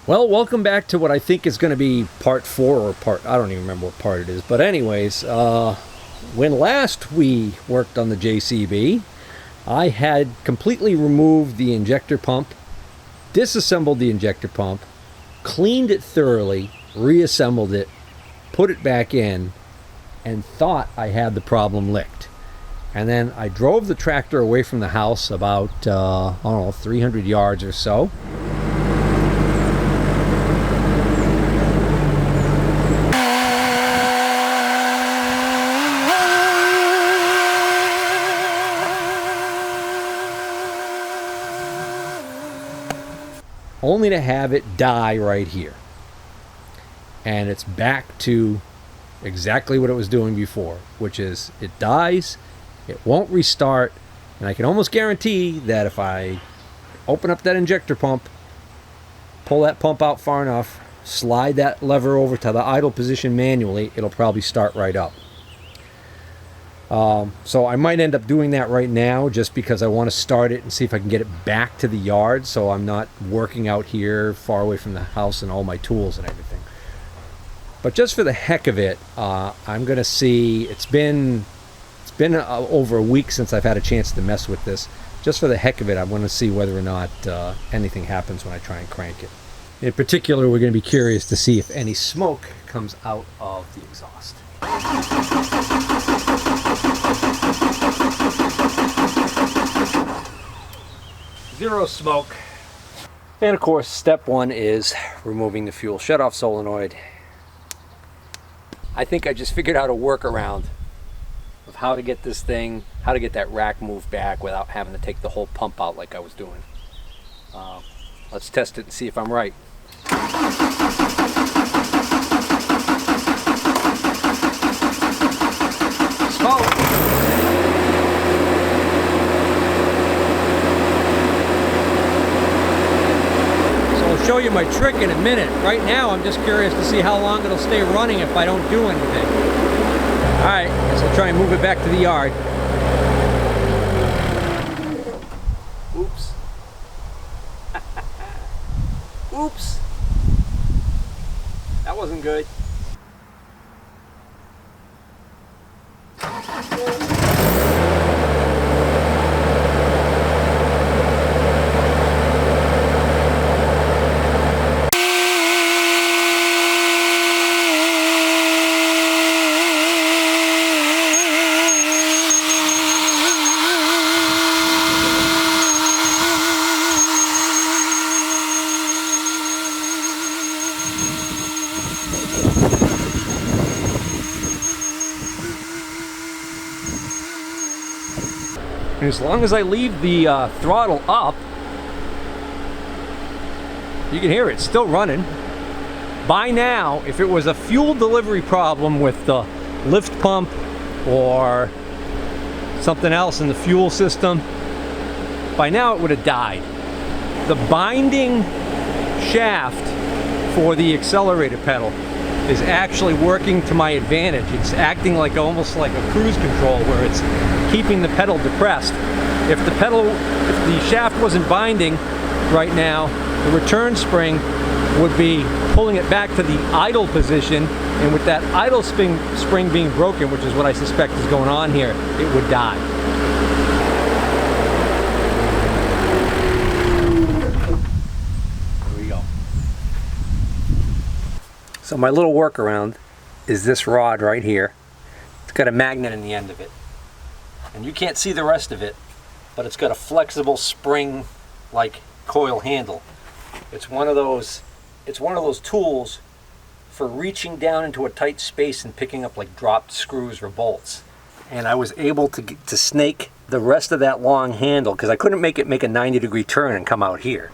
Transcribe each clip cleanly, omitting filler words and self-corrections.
Well, welcome back to what I think is going to be part 4 or I don't even remember what part it is. But anyways, when last we worked on the JCB, I had completely removed the injector pump, disassembled the injector pump, cleaned it thoroughly, reassembled it, put it back in, and thought I had the problem licked. And then I drove the tractor away from the house about, I don't know, 300 yards or so. Only to have it die right here. And it's back to exactly what it was doing before, which is it dies, it won't restart, and I can almost guarantee that if I open up that injector pump, pull that pump out far enough, slide that lever over to the idle position manually, it'll probably start right up. So I might end up doing that right now just because I want to start it and see if I can get it back to the yard so I'm not working out here far away from the house and all my tools and everything. But just for the heck of it, I'm going to see, it's been over a week since I've had a chance to mess with this. Just for the heck of it, I want to see whether or not anything happens when I try and crank it. In particular, we're going to be curious to see if any smoke comes out of the exhaust. Zero smoke. And of course, step 1 is removing the fuel shutoff solenoid. I think I just figured out a workaround of how to get this thing, how to get that rack moved back without having to take the whole pump out like I was doing. Let's test it and see if I'm right. Smoke! Show you my trick in a minute. Right now I'm just curious to see how long it'll stay running if I don't do anything. Alright, guess I'll try and move it back to the yard. Oops. Oops. That wasn't good. And as long as I leave the throttle up, you can hear it, it's still running. By now, if it was a fuel delivery problem with the lift pump or something else in the fuel system, by now it would have died. The binding shaft for the accelerator pedal is actually working to my advantage. It's acting like almost like a cruise control where it's keeping the pedal depressed. If the shaft wasn't binding right now, the return spring would be pulling it back to the idle position, and with that idle spring being broken, which is what I suspect is going on here, it would die. There we go. So my little workaround is this rod right here. It's got a magnet in the end of it. And you can't see the rest of it, but it's got a flexible spring-like coil handle. It's one of those tools for reaching down into a tight space and picking up like dropped screws or bolts. And I was able to snake the rest of that long handle because I couldn't make it make a 90-degree turn and come out here.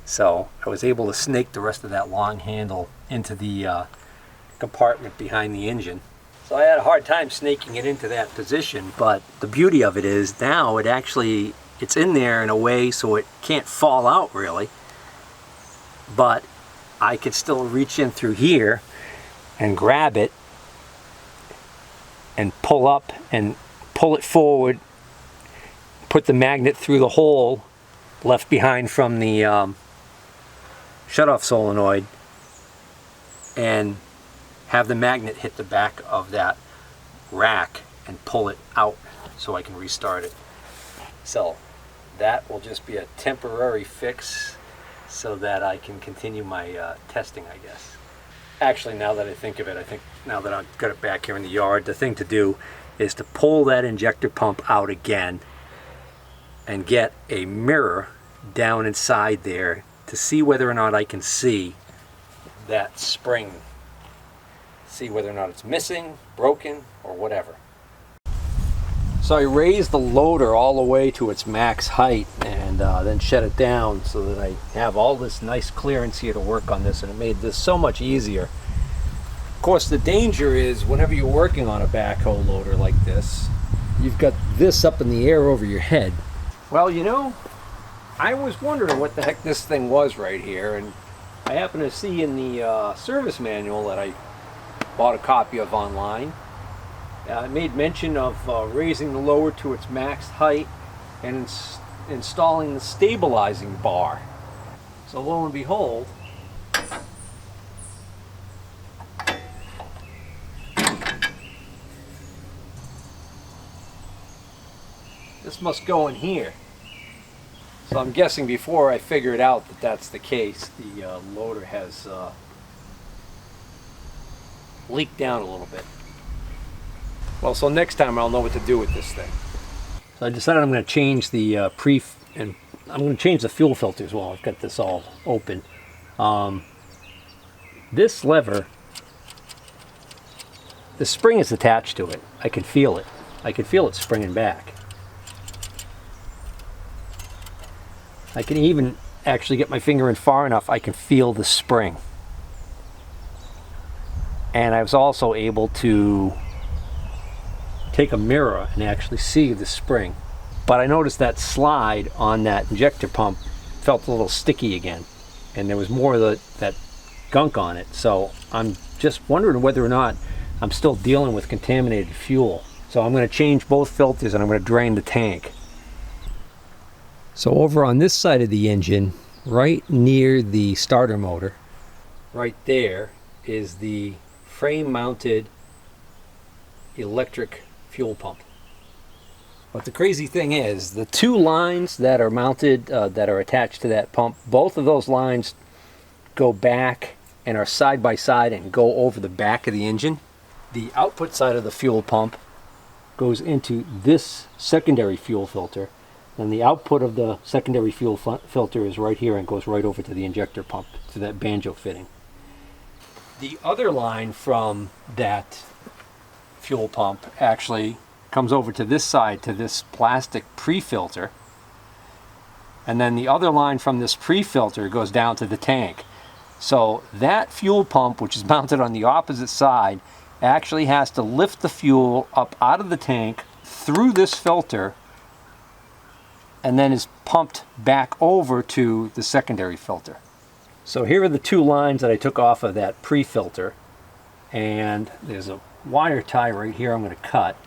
So I was able to snake the rest of that long handle into the compartment behind the engine. So I had a hard time snaking it into that position, but the beauty of it is now it's in there in a way so it can't fall out really, but I could still reach in through here and grab it and pull up and pull it forward, put the magnet through the hole left behind from the shutoff solenoid and have the magnet hit the back of that rack and pull it out so I can restart it. So that will just be a temporary fix so that I can continue my testing, I guess. Actually, now that I think of it, I think now that I've got it back here in the yard, the thing to do is to pull that injector pump out again and get a mirror down inside there to see whether or not I can see that spring. See whether or not it's missing, broken, or whatever. So I raised the loader all the way to its max height and then shut it down so that I have all this nice clearance here to work on this, and it made this so much easier. Of course, the danger is whenever you're working on a backhoe loader like this, you've got this up in the air over your head. Well, you know, I was wondering what the heck this thing was right here, and I happened to see in the service manual that I bought a copy of online. It made mention of raising the loader to its max height and installing the stabilizing bar. So lo and behold, this must go in here. So I'm guessing before I figured out that that's the case, the loader has leaked down a little bit. Well, so next time I'll know what to do with this thing. So I decided I'm going to change the I'm going to change the fuel filter as well. I've got this all open. This lever, the spring is attached to it. I can feel it. I can feel it springing back. I can even actually get my finger in far enough, I can feel the spring. And I was also able to take a mirror and actually see the spring. But I noticed that slide on that injector pump felt a little sticky again, and there was more of that gunk on it. So I'm just wondering whether or not I'm still dealing with contaminated fuel. So I'm going to change both filters and I'm going to drain the tank. So over on this side of the engine, right near the starter motor, right there is the frame mounted electric fuel pump. But the crazy thing is, the two lines that are mounted, that are attached to that pump, both of those lines go back and are side by side and go over the back of the engine. The output side of the fuel pump goes into this secondary fuel filter, and the output of the secondary fuel filter is right here and goes right over to the injector pump, to that banjo fitting. The other line from that fuel pump actually comes over to this side, to this plastic pre-filter, and then the other line from this pre-filter goes down to the tank. So that fuel pump, which is mounted on the opposite side, actually has to lift the fuel up out of the tank through this filter and then is pumped back over to the secondary filter. So here are the two lines that I took off of that pre-filter, and there's a wire tie right here I'm going to cut.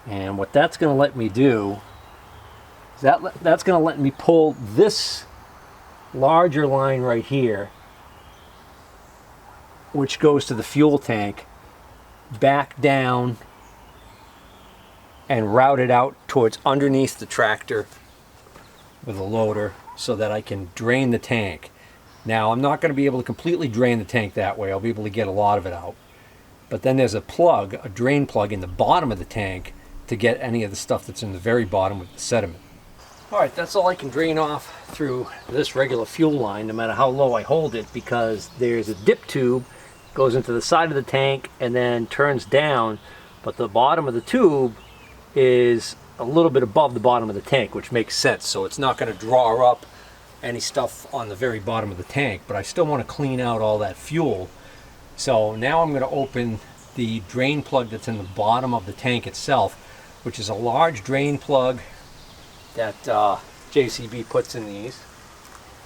And what that's going to let me do is that's going to let me pull this larger line right here, which goes to the fuel tank, back down and route it out towards underneath the tractor with a loader so that I can drain the tank. Now, I'm not going to be able to completely drain the tank that way. I'll be able to get a lot of it out. But then there's a plug, a drain plug in the bottom of the tank to get any of the stuff that's in the very bottom with the sediment. All right, that's all I can drain off through this regular fuel line, no matter how low I hold it, because there's a dip tube, goes into the side of the tank and then turns down, but the bottom of the tube is a little bit above the bottom of the tank, which makes sense. So it's not going to draw up any stuff on the very bottom of the tank, but I still want to clean out all that fuel. So now I'm going to open the drain plug that's in the bottom of the tank itself, which is a large drain plug that JCB puts in these.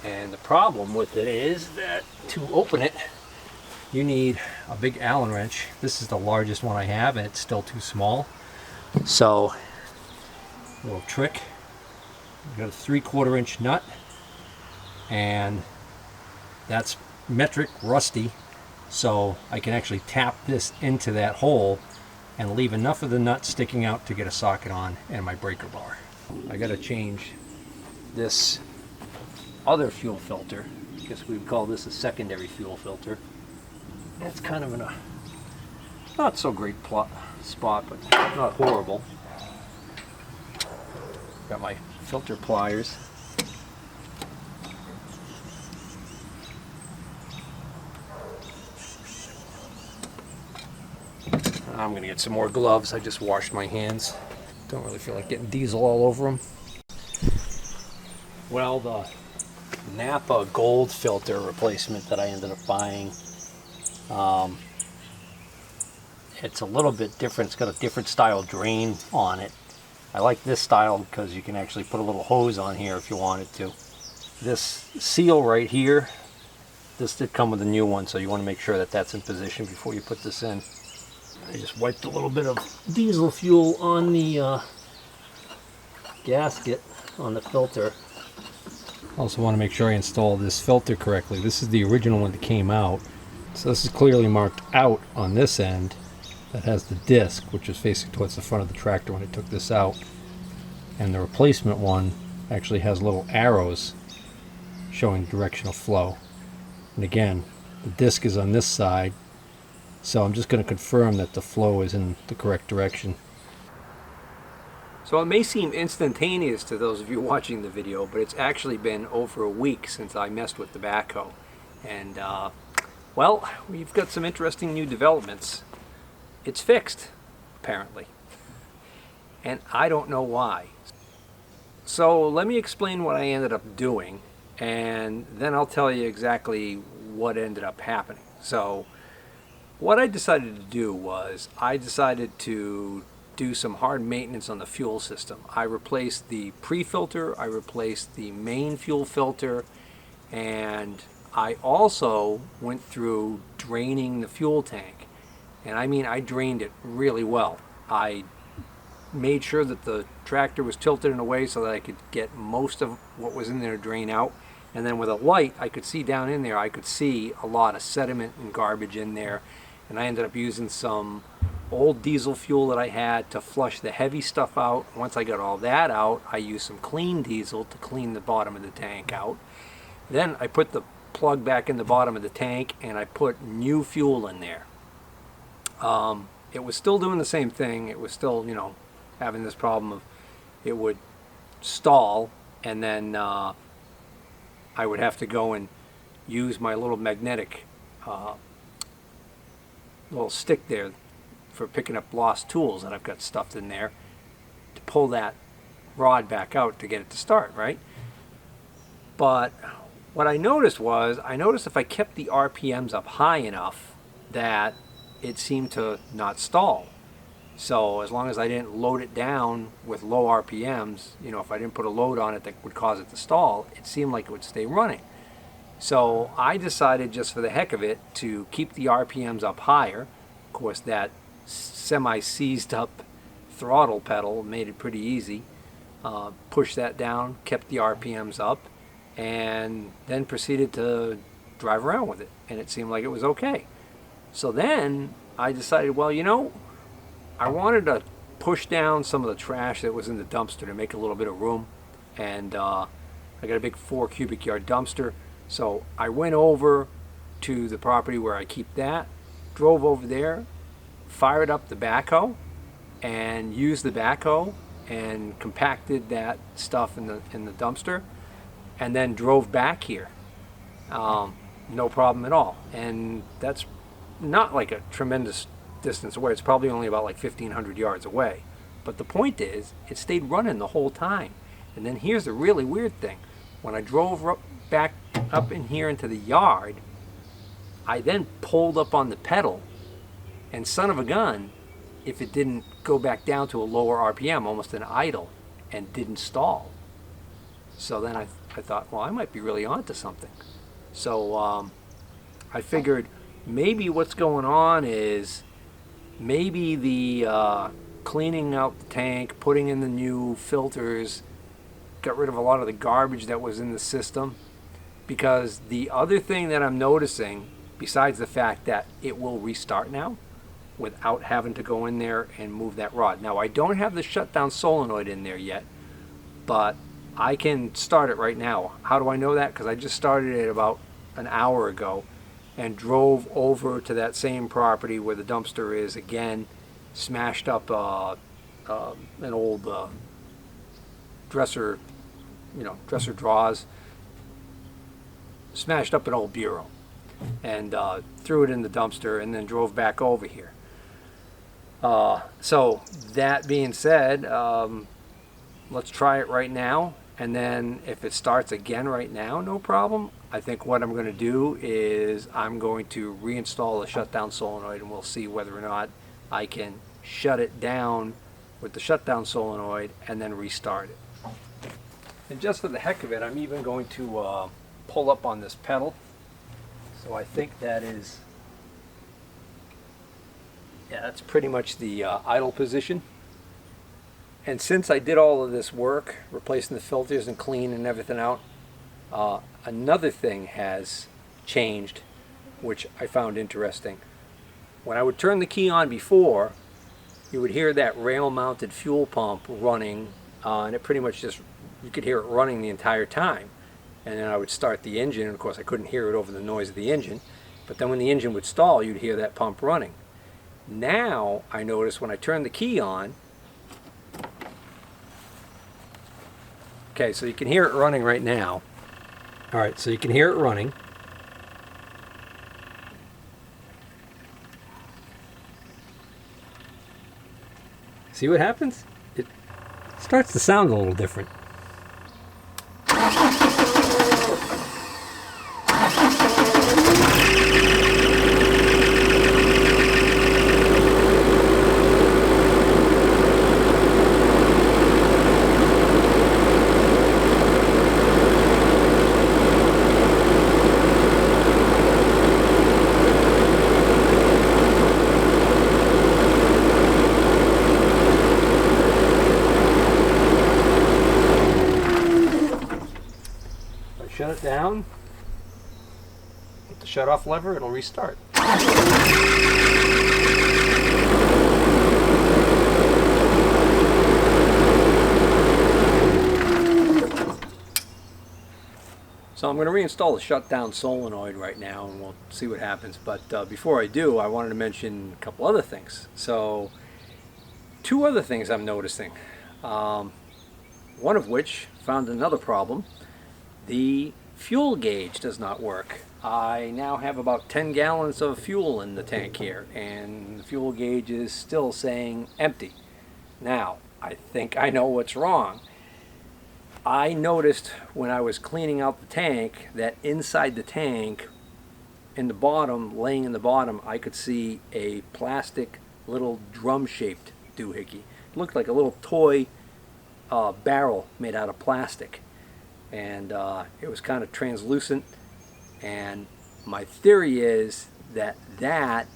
And the problem with it is that to open it, you need a big Allen wrench. This is the largest one I have, and it's still too small. So, a little trick. You've got a 3/4 inch nut, and That's metric rusty, so I can actually tap this into that hole and leave enough of the nut sticking out to get a socket on and my breaker bar. I got to change this other fuel filter. I guess we'd call this a secondary fuel filter. It's kind of in a not so great spot, but not horrible. Got my filter pliers. I'm going to get some more gloves. I just washed my hands. Don't really feel like getting diesel all over them. Well, the Napa gold filter replacement that I ended up buying, it's a little bit different. It's got a different style drain on it. I like this style because you can actually put a little hose on here if you wanted to. This seal right here, this did come with a new one, so you want to make sure that that's in position before you put this in. I just wiped a little bit of diesel fuel on the gasket on the filter. Also want to make sure I install this filter correctly. This is the original one that came out. So this is clearly marked out on this end. That has the disc, which is facing towards the front of the tractor when I took this out. And the replacement one actually has little arrows showing directional flow. And again, the disc is on this side, so I'm just going to confirm that the flow is in the correct direction. So it may seem instantaneous to those of you watching the video, but it's actually been over a week since I messed with the backhoe. And well, we've got some interesting new developments. It's fixed, apparently, and I don't know why. So let me explain what I ended up doing, and then I'll tell you exactly what ended up happening. So what I decided to do was I decided to do some hard maintenance on the fuel system. I replaced the pre-filter, I replaced the main fuel filter, and I also went through draining the fuel tank. And I mean, I drained it really well. I made sure that the tractor was tilted in a way so that I could get most of what was in there drain out. And then with a light, I could see down in there, I could see a lot of sediment and garbage in there. And I ended up using some old diesel fuel that I had to flush the heavy stuff out. Once I got all that out, I used some clean diesel to clean the bottom of the tank out. Then I put the plug back in the bottom of the tank and I put new fuel in there. It was still doing the same thing. It was still, you know, having this problem of it would stall, and then I would have to go and use my little magnetic little stick there for picking up lost tools that I've got stuffed in there to pull that rod back out to get it to start, right? But what I noticed was, if I kept the RPMs up high enough that it seemed to not stall. So as long as I didn't load it down with low RPMs, you know, if I didn't put a load on it that would cause it to stall, it seemed like it would stay running. So I decided, just for the heck of it, to keep the RPMs up higher. Of course, that semi-seized up throttle pedal made it pretty easy. Pushed that down, kept the RPMs up, and then proceeded to drive around with it. And it seemed like it was okay. So then I decided, well, you know, I wanted to push down some of the trash that was in the dumpster to make a little bit of room. And I got a big 4 cubic yard dumpster. So I went over to the property where I keep that, drove over there, fired up the backhoe, and used the backhoe and compacted that stuff in the dumpster, and then drove back here. No problem at all. And that's not like a tremendous distance away. It's probably only about like 1,500 yards away. But the point is, it stayed running the whole time. And then here's the really weird thing. When I drove back up in here into the yard, I then pulled up on the pedal, and son of a gun, if it didn't go back down to a lower RPM, almost an idle, and didn't stall. So then I thought, well, I might be really onto something. So I figured maybe what's going on is maybe the cleaning out the tank, putting in the new filters, got rid of a lot of the garbage that was in the system, because the other thing that I'm noticing, besides the fact that it will restart now without having to go in there and move that rod. Now, I don't have the shutdown solenoid in there yet, but I can start it right now. How do I know that? Because I just started it about an hour ago and drove over to that same property where the dumpster is again, smashed up an old dresser, dresser drawers, smashed up an old bureau, and threw it in the dumpster, and then drove back over here. So that being said, let's try it right now, and then if it starts again right now, no problem. I think what I'm going to do is I'm going to reinstall the shutdown solenoid, and we'll see whether or not I can shut it down with the shutdown solenoid and then restart it. And just for the heck of it, I'm even going to pull up on this pedal. So I think that is, yeah, that's pretty much the idle position. And since I did all of this work, replacing the filters and cleaning everything out, another thing has changed, which I found interesting. When I would turn the key on before, you would hear that rail-mounted fuel pump running, and it pretty much just, you could hear it running the entire time. And then I would start the engine, and of course I couldn't hear it over the noise of the engine, but then when the engine would stall, you'd hear that pump running. Now, I notice when I turn the key on, okay, so you can hear it running right now. All right, so you can hear it running. See what happens? It starts to sound a little different. Shut it down, hit the shut off lever, it'll restart. So I'm going to reinstall the shutdown solenoid right now, and we'll see what happens. But before I do, I wanted to mention a couple other things. So two other things I'm noticing. One of which found another problem. The fuel gauge does not work. I now have about 10 gallons of fuel in the tank here, and the fuel gauge is still saying empty. Now, I think I know what's wrong. I noticed when I was cleaning out the tank that inside the tank, in the bottom, laying in the bottom, I could see a plastic little drum-shaped doohickey. It looked like a little toy barrel made out of plastic. And it was kind of translucent, and my theory is that that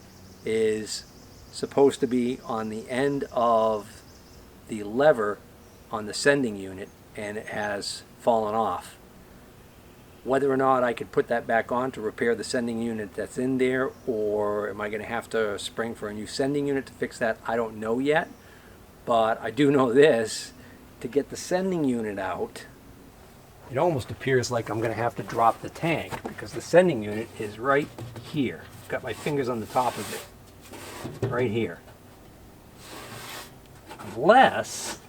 is supposed to be on the end of the lever on the sending unit, and it has fallen off. Whether or not I could put that back on to repair the sending unit that's in there, or am I going to have to spring for a new sending unit to fix that, I don't know yet. But I do know this, to get the sending unit out, it almost appears like I'm going to have to drop the tank, because the sending unit is right here. I've got my fingers on the top of it, right here. Unless,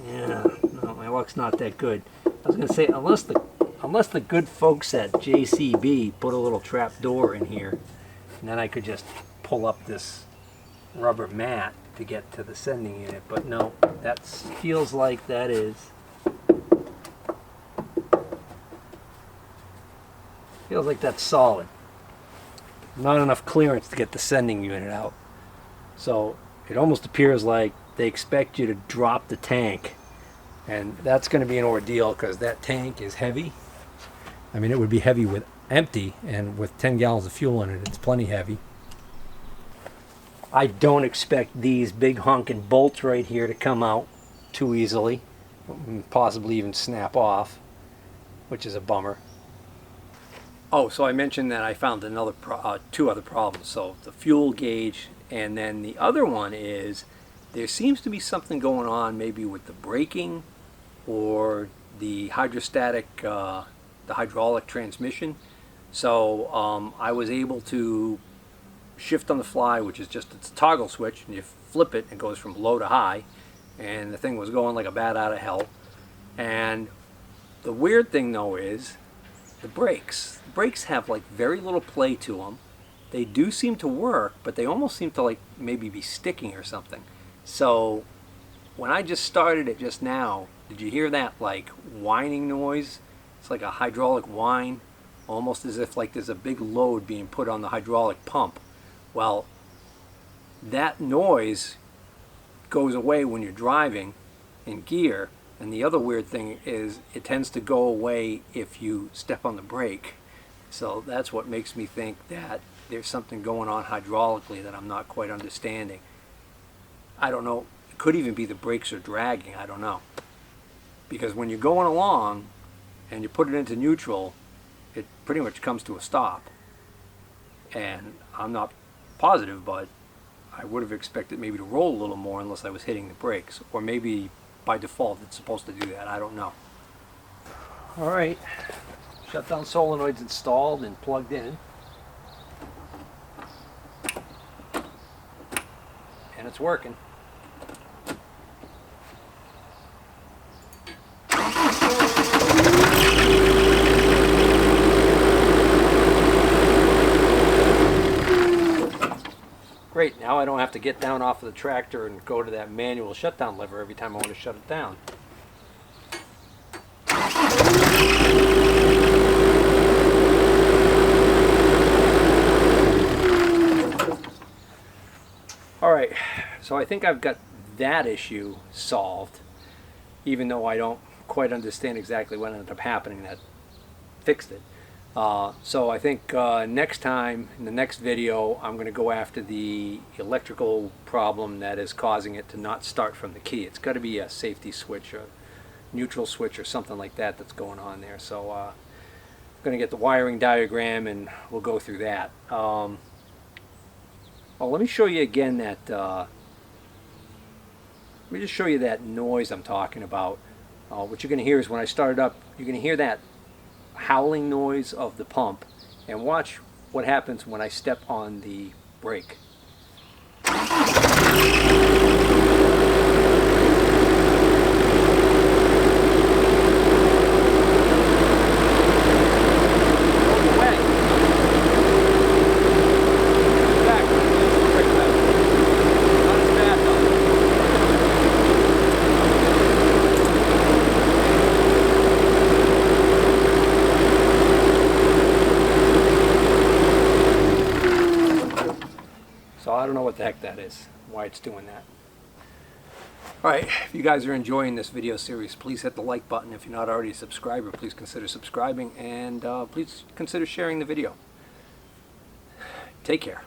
yeah, no, my luck's not that good. I was going to say, unless the good folks at JCB put a little trap door in here, and then I could just pull up this rubber mat to get to the sending unit. But no, that feels like that is. Feels like that's solid. Not enough clearance to get the sending unit out. So it almost appears like they expect you to drop the tank. And that's going to be an ordeal, because that tank is heavy. I mean, it would be heavy with empty, and with 10 gallons of fuel in it, it's plenty heavy. I don't expect these big honking bolts right here to come out too easily, possibly even snap off. which is a bummer. Oh, so I mentioned that I found another two other problems. So the fuel gauge, and then the other one is there seems to be something going on maybe with the braking or the hydrostatic, the hydraulic transmission. So I was able to shift on the fly, which is just, it's a toggle switch, and you flip it, it goes from low to high, and the thing was going like a bat out of hell. And the weird thing though is the brakes. The brakes have like very little play to them. They do seem to work, but they almost seem to like maybe be sticking or something. So when I just started it just now, did you hear that like whining noise? It's like a hydraulic whine, almost as if like there's a big load being put on the hydraulic pump. Well, that noise goes away when you're driving in gear, and the other weird thing is it tends to go away if you step on the brake. So that's what makes me think that there's something going on hydraulically that I'm not quite understanding. I don't know, it could even be the brakes are dragging, I don't know. Because when you're going along and you put it into neutral, it pretty much comes to a stop. And I'm not positive, but I would have expected maybe to roll a little more unless I was hitting the brakes. Or maybe by default it's supposed to do that, I don't know. Alright, shutdown solenoid's installed and plugged in. And it's working. Great, now I don't have to get down off of the tractor and go to that manual shutdown lever every time I want to shut it down. Alright, so I think I've got that issue solved, even though I don't quite understand exactly what ended up happening that fixed it. So I think next time, in the next video, I'm going to go after the electrical problem that is causing it to not start from the key. It's got to be a safety switch or neutral switch or something like that that's going on there. So I'm going to get the wiring diagram and we'll go through that. Well, let me show you again that, let me just show you that noise I'm talking about. What you're going to hear is when I start it up, you're going to hear that howling noise of the pump, and watch what happens when I step on the brake. So I don't know what the heck that is, why it's doing that. Alright, if you guys are enjoying this video series, please hit the like button. If you're not already a subscriber, please consider subscribing, and please consider sharing the video. Take care.